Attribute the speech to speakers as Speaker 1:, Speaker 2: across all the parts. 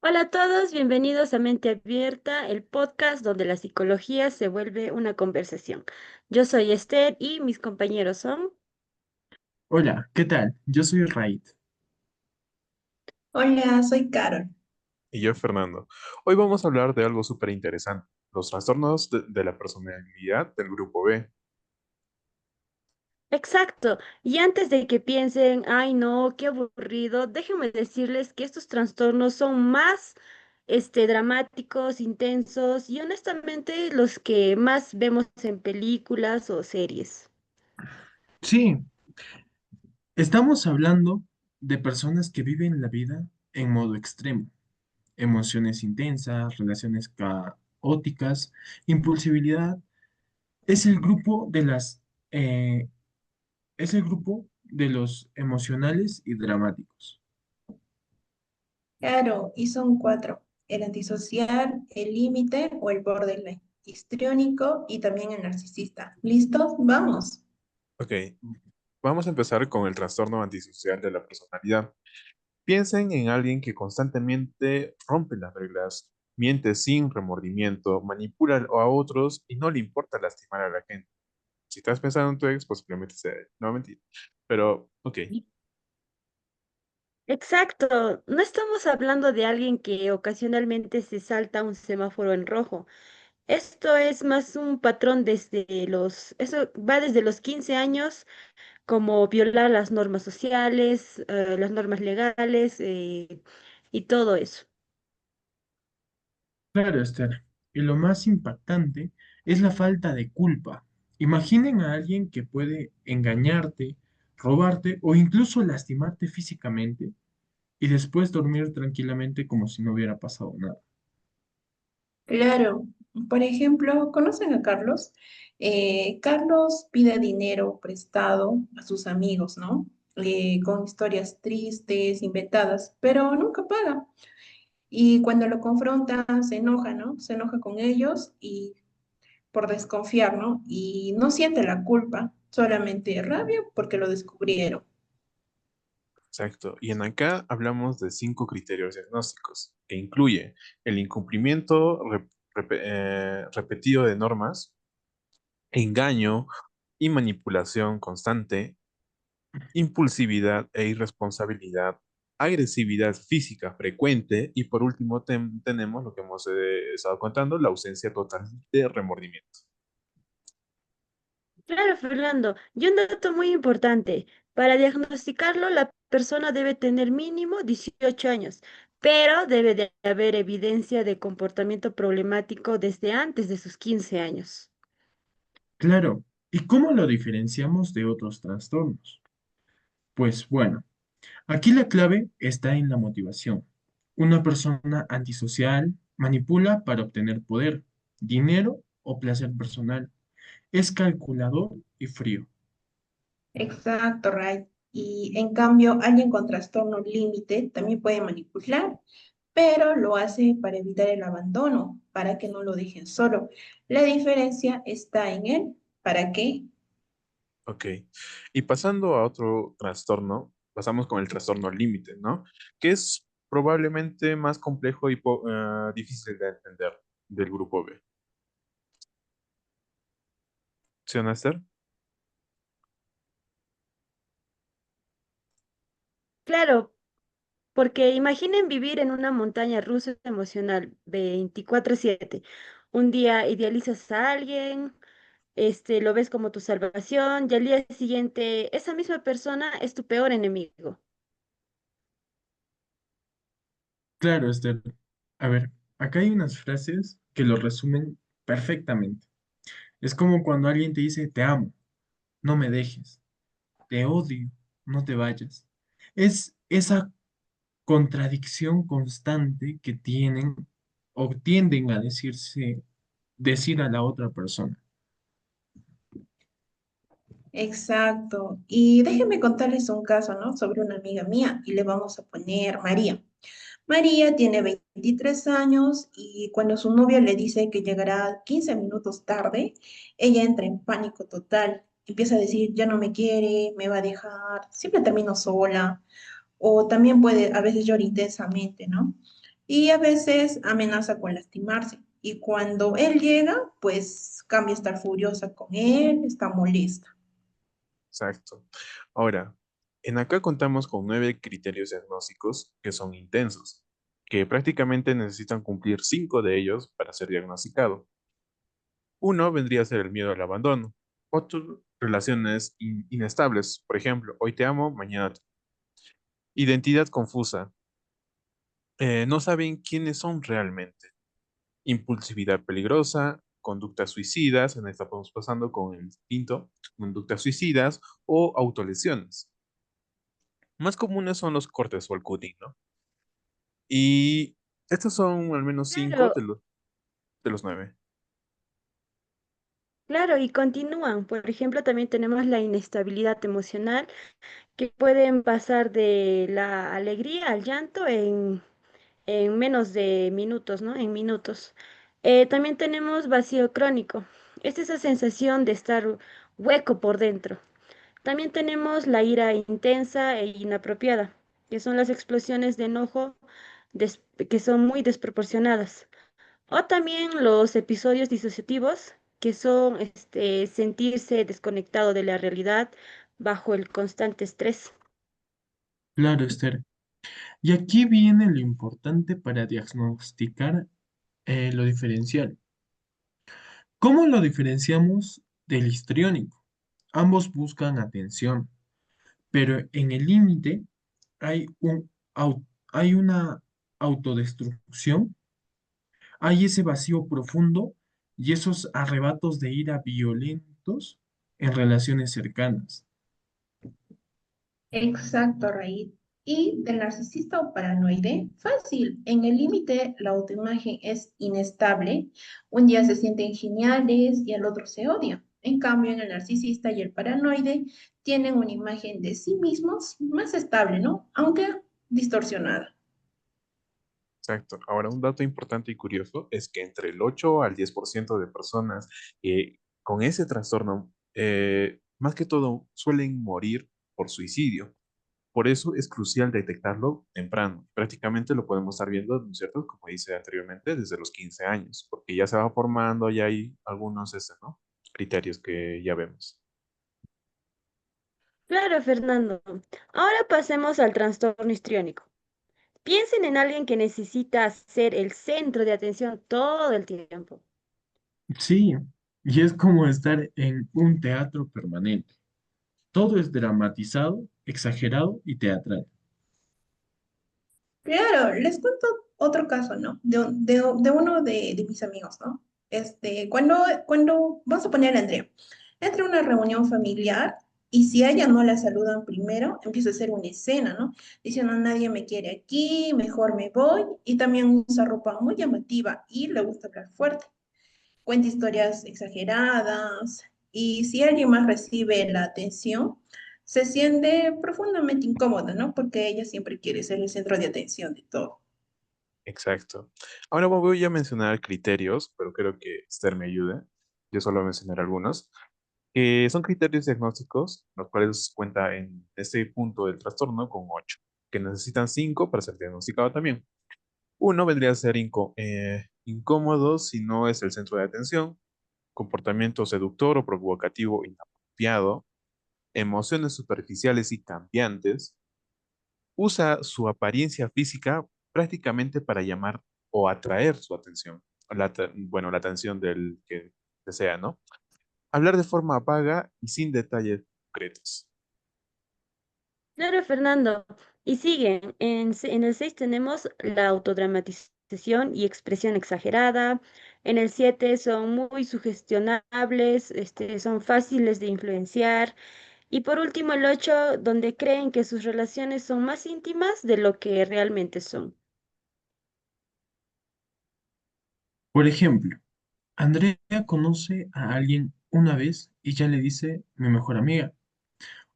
Speaker 1: Hola a todos, bienvenidos a Mente Abierta, el podcast donde la psicología se vuelve una conversación. Yo soy Esther y mis compañeros son.
Speaker 2: Hola, ¿qué tal? Yo soy Raid.
Speaker 3: Hola, soy Carol.
Speaker 4: Y yo, Fernando. Hoy vamos a hablar de algo súper interesante, los trastornos de la personalidad del grupo B.
Speaker 1: Exacto, y antes de que piensen, ay no, qué aburrido, déjenme decirles que estos trastornos son más dramáticos, intensos y honestamente los que más vemos en películas o series.
Speaker 2: Sí, estamos hablando de personas que viven la vida en modo extremo. Emociones intensas, relaciones caóticas, impulsibilidad. Es el grupo de eh, es el grupo de los emocionales y dramáticos.
Speaker 3: Claro, y son cuatro: el antisocial, el límite o el borderline, histriónico y también el narcisista. ¿Listos? Vamos.
Speaker 4: Ok, vamos a empezar con el trastorno antisocial de la personalidad. Piensen en alguien que constantemente rompe las reglas, miente sin remordimiento, manipula a otros y no le importa lastimar a la gente. Si estás pensando en tu ex, posiblemente sea él. No, mentira. Pero, ok.
Speaker 1: Exacto, no estamos hablando de alguien que ocasionalmente se salta un semáforo en rojo. Esto es más un patrón eso va desde los 15 años, como violar las normas sociales, las normas legales, y todo eso.
Speaker 2: Claro, Esther. Y lo más impactante es la falta de culpa. Imaginen a alguien que puede engañarte, robarte o incluso lastimarte físicamente y después dormir tranquilamente como si no hubiera pasado nada.
Speaker 3: Claro, por ejemplo, ¿conocen a Carlos? Carlos pide dinero prestado a sus amigos, ¿no? Con historias tristes, inventadas, pero nunca paga. Y cuando lo confronta, se enoja, ¿no? Se enoja con ellos y por desconfiar, ¿no? Y no siente la culpa, solamente rabia porque lo descubrieron.
Speaker 4: Exacto. Y en acá hablamos de 5 criterios diagnósticos, que incluye el incumplimiento repetido de normas, engaño y manipulación constante, impulsividad e irresponsabilidad, agresividad física frecuente y por último tenemos lo que hemos estado contando, la ausencia total de remordimiento.
Speaker 1: Claro, Fernando, y un dato muy importante, para diagnosticarlo la persona debe tener mínimo 18 años, pero debe de haber evidencia de comportamiento problemático desde antes de sus 15 años.
Speaker 2: Claro, ¿y cómo lo diferenciamos de otros trastornos? Pues bueno, aquí la clave está en la motivación. Una persona antisocial manipula para obtener poder, dinero o placer personal. Es calculador y frío.
Speaker 3: Exacto, Ray. Y en cambio, alguien con trastorno límite también puede manipular, pero lo hace para evitar el abandono, para que no lo dejen solo. La diferencia está en él. ¿Para qué?
Speaker 4: Ok. Y pasando a otro trastorno, pasamos con el trastorno límite, ¿no? Que es probablemente más complejo y difícil de entender del grupo B. ¿Sí, Esther?
Speaker 1: Claro, porque imaginen vivir en una montaña rusa emocional 24/7. Un día idealizas a alguien, lo ves como tu salvación, y al día siguiente esa misma persona es tu peor enemigo.
Speaker 2: Claro, Esther. A ver, acá hay unas frases que lo resumen perfectamente. Es como cuando alguien te dice, te amo, no me dejes, te odio, no te vayas. Es esa contradicción constante que tienen o tienden a decir a la otra persona.
Speaker 3: Exacto. Y déjenme contarles un caso, ¿no? Sobre una amiga mía y le vamos a poner María. María tiene 23 años y cuando su novia le dice que llegará 15 minutos tarde, ella entra en pánico total. Empieza a decir, ya no me quiere, me va a dejar, siempre termino sola. O también puede, a veces llora intensamente, ¿no? y a veces amenaza con lastimarse. Y cuando él llega, pues cambia a estar furiosa con él, está molesta.
Speaker 4: Exacto. Ahora, en acá contamos con 9 criterios diagnósticos que son intensos, que prácticamente necesitan cumplir 5 de ellos para ser diagnosticado. Uno vendría a ser el miedo al abandono. Otro, relaciones inestables. Por ejemplo, hoy te amo, mañana te... Identidad confusa. No saben quiénes son realmente. Impulsividad peligrosa, conductas suicidas, en esta estamos pasando con el quinto, conductas suicidas o autolesiones. Más comunes son los cortes o el cutting, ¿no? Y estos son al menos cinco
Speaker 1: Claro,
Speaker 4: de los 9.
Speaker 1: claro, y continúan. Por ejemplo, también tenemos la inestabilidad emocional, que pueden pasar de la alegría al llanto en menos de minutos, ¿no? En minutos. También tenemos vacío crónico. Es esa sensación de estar hueco por dentro. También tenemos la ira intensa e inapropiada, que son las explosiones de enojo que son muy desproporcionadas. O también los episodios disociativos, que son sentirse desconectado de la realidad bajo el constante estrés.
Speaker 2: Claro, Esther. Y aquí viene lo importante para diagnosticar lo diferencial. ¿Cómo lo diferenciamos del histriónico? Ambos buscan atención, pero en el límite hay hay una autodestrucción, hay ese vacío profundo y esos arrebatos de ira violentos en relaciones cercanas.
Speaker 3: Exacto, Raíz. Y del narcisista o paranoide, fácil. En el límite, la autoimagen es inestable. Un día se sienten geniales y al otro se odian. En cambio, en el narcisista y el paranoide tienen una imagen de sí mismos más estable, ¿no? Aunque distorsionada.
Speaker 4: Exacto. Ahora, un dato importante y curioso es que entre el 8 al 10% de personas con ese trastorno, más que todo, suelen morir por suicidio. Por eso es crucial detectarlo temprano. Prácticamente lo podemos estar viendo, ¿no es cierto? Como dice anteriormente, desde los 15 años, porque ya se va formando, ya hay algunos ¿no? criterios que ya vemos.
Speaker 1: Claro, Fernando. Ahora pasemos al trastorno histriónico. Piensen en alguien que necesita ser el centro de atención todo el tiempo.
Speaker 2: Sí, y es como estar en un teatro permanente. Todo es dramatizado, exagerado y teatral.
Speaker 3: Claro, les cuento otro caso, ¿no? De uno de mis amigos, ¿no? Cuando, vamos a poner a Andrea, entra a una reunión familiar y si a ella no la saludan primero, empieza a hacer una escena, ¿no? Diciendo, nadie me quiere aquí, mejor me voy, y también usa ropa muy llamativa y le gusta hablar fuerte. Cuenta historias exageradas y si alguien más recibe la atención, se siente profundamente incómoda, ¿no? Porque ella siempre quiere ser el centro de atención de todo.
Speaker 4: Exacto. Ahora voy a mencionar criterios, pero creo que Esther me ayude. Yo solo voy a mencionar algunos, que son criterios diagnósticos, los cuales cuenta en este punto del trastorno con 8, que necesitan 5 para ser diagnosticado también. Uno vendría a ser incómodo si no es el centro de atención, comportamiento seductor o provocativo inapropiado, emociones superficiales y cambiantes, usa su apariencia física prácticamente para llamar o atraer su atención, bueno, la atención del que desea, ¿no? Hablar de forma vaga y sin detalles concretos.
Speaker 1: Claro, Fernando. Y siguen. En el 6 tenemos la autodramatización y expresión exagerada. En el 7 son muy sugestionables, son fáciles de influenciar. Y por último, el 8 donde creen que sus relaciones son más íntimas de lo que realmente son.
Speaker 2: Por ejemplo, Andrea conoce a alguien una vez y ya le dice mi mejor amiga,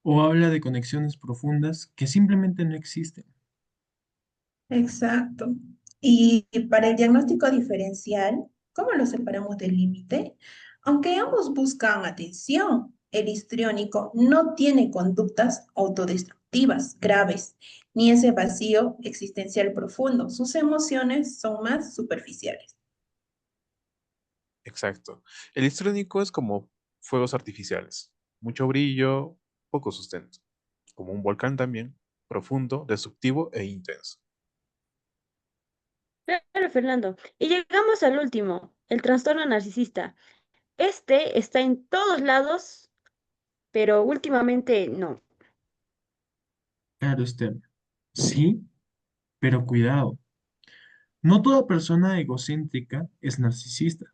Speaker 2: o habla de conexiones profundas que simplemente no existen.
Speaker 3: Exacto. Y para el diagnóstico diferencial, ¿cómo lo separamos del límite? Aunque ambos buscan atención, el histriónico no tiene conductas autodestructivas graves, ni ese vacío existencial profundo. Sus emociones son más superficiales.
Speaker 4: Exacto. El histriónico es como fuegos artificiales. Mucho brillo, poco sustento. Como un volcán también, profundo, destructivo e intenso.
Speaker 1: Claro, Fernando. Y llegamos al último, el trastorno narcisista. Este está en todos lados, pero últimamente no.
Speaker 2: Claro, Esther. Sí, pero cuidado. No toda persona egocéntrica es narcisista.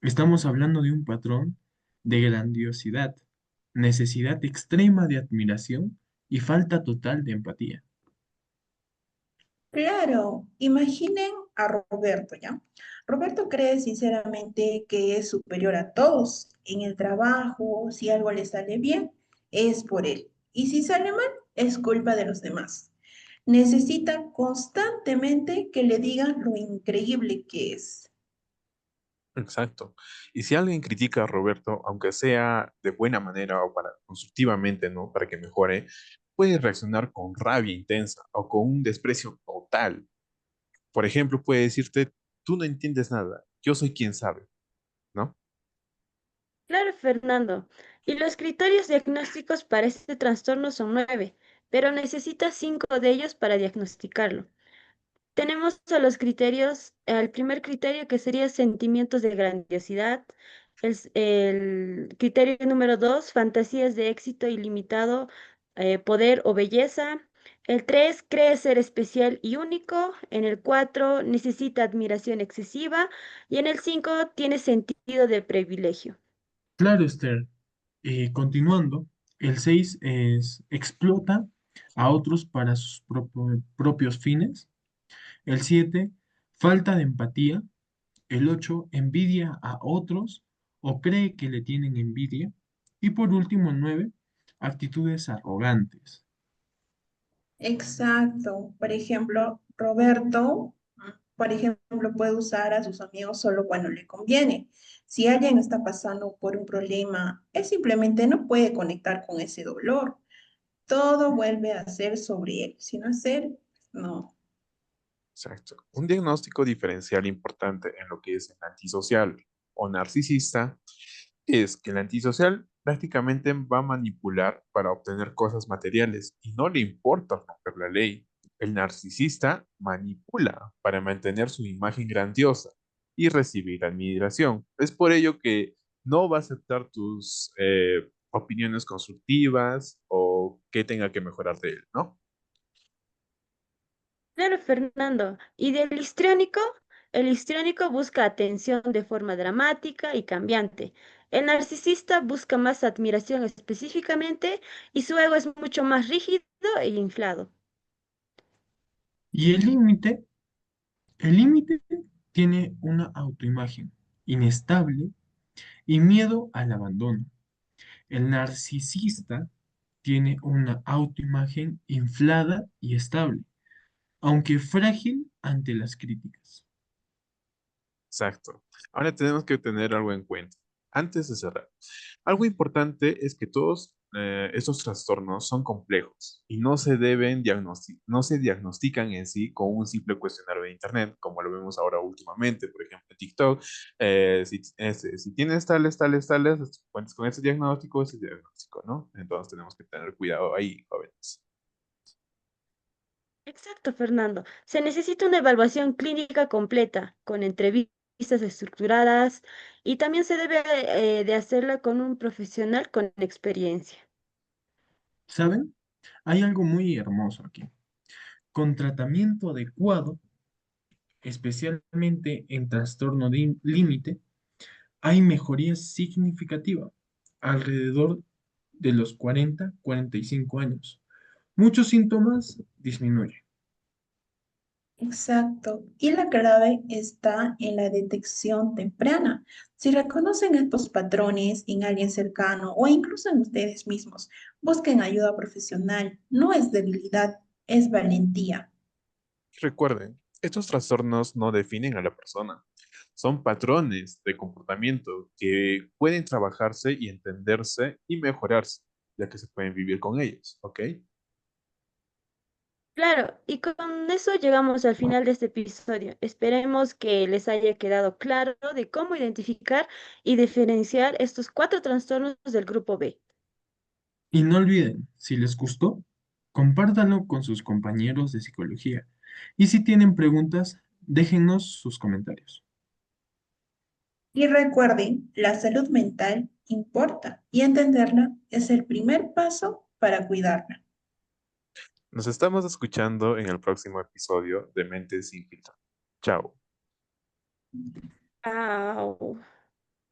Speaker 2: Estamos hablando de un patrón de grandiosidad, necesidad extrema de admiración y falta total de empatía.
Speaker 3: Claro, imaginen a Roberto, ¿ya? Roberto cree sinceramente que es superior a todos. En el trabajo, si algo le sale bien, es por él. Y si sale mal, es culpa de los demás. Necesita constantemente que le digan lo increíble que es.
Speaker 4: Exacto. Y si alguien critica a Roberto, aunque sea de buena manera o para constructivamente, ¿no? Para que mejore, puede reaccionar con rabia intensa o con un desprecio total. Por ejemplo, puede decirte, tú no entiendes nada, yo soy quien sabe, ¿no?
Speaker 1: Claro, Fernando. Y los criterios diagnósticos para este trastorno son 9, pero necesitas 5 de ellos para diagnosticarlo. Tenemos a los criterios, el primer criterio que sería sentimientos de grandiosidad, el criterio número 2, fantasías de éxito ilimitado, poder o belleza. El 3, cree ser especial y único. En el 4, necesita admiración excesiva. Y en el 5, tiene sentido de privilegio.
Speaker 2: Claro, Esther. Continuando, el 6 es explota a otros para sus propios fines. El 7 falta de empatía. El 8 envidia a otros o cree que le tienen envidia. Y por último, el 9 actitudes arrogantes.
Speaker 3: Exacto. Por ejemplo, Roberto, por ejemplo, puede usar a sus amigos solo cuando le conviene. Si alguien está pasando por un problema, él simplemente no puede conectar con ese dolor. Todo vuelve a ser sobre él. Si no es él, no.
Speaker 4: Exacto. Un diagnóstico diferencial importante en lo que es el antisocial o narcisista es que el antisocial prácticamente va a manipular para obtener cosas materiales y no le importa romper la ley. El narcisista manipula para mantener su imagen grandiosa y recibir admiración. Es por ello que no va a aceptar tus opiniones constructivas o que tenga que mejorar de él, ¿no?
Speaker 1: Claro, Fernando. ¿Y del histriónico? El histriónico busca atención de forma dramática y cambiante. El narcisista busca más admiración específicamente y su ego es mucho más rígido e inflado.
Speaker 2: Y el límite tiene una autoimagen inestable y miedo al abandono. El narcisista tiene una autoimagen inflada y estable, aunque frágil ante las críticas.
Speaker 4: Exacto. Ahora tenemos que tener algo en cuenta. Antes de cerrar, algo importante es que todos estos trastornos son complejos y no se diagnostican en sí con un simple cuestionario de internet, como lo vemos ahora últimamente, por ejemplo, en TikTok. Si tienes tales, cuentas con ese diagnóstico, ¿no? Entonces tenemos que tener cuidado ahí, jóvenes.
Speaker 1: Exacto, Fernando. Se necesita una evaluación clínica completa, con entrevistas estructuradas y también se debe de hacerla con un profesional con experiencia.
Speaker 2: ¿Saben? Hay algo muy hermoso aquí. Con tratamiento adecuado, especialmente en trastorno de límite, hay mejoría significativa alrededor de los 40, 45 años. Muchos síntomas disminuyen.
Speaker 3: Exacto. Y la clave está en la detección temprana. Si reconocen estos patrones en alguien cercano o incluso en ustedes mismos, busquen ayuda profesional. No es debilidad, es valentía.
Speaker 4: Recuerden, estos trastornos no definen a la persona, son patrones de comportamiento que pueden trabajarse y entenderse y mejorarse, ya que se pueden vivir con ellos, ¿ok?
Speaker 1: Claro, y con eso llegamos al final de este episodio. Esperemos que les haya quedado claro de cómo identificar y diferenciar estos cuatro trastornos del grupo B.
Speaker 2: Y no olviden, si les gustó, compártanlo con sus compañeros de psicología. Y si tienen preguntas, déjennos sus comentarios.
Speaker 3: Y recuerden, la salud mental importa y entenderla es el primer paso para cuidarla.
Speaker 4: Nos estamos escuchando en el próximo episodio de Mentes sin Filtro. Chao.
Speaker 1: Au.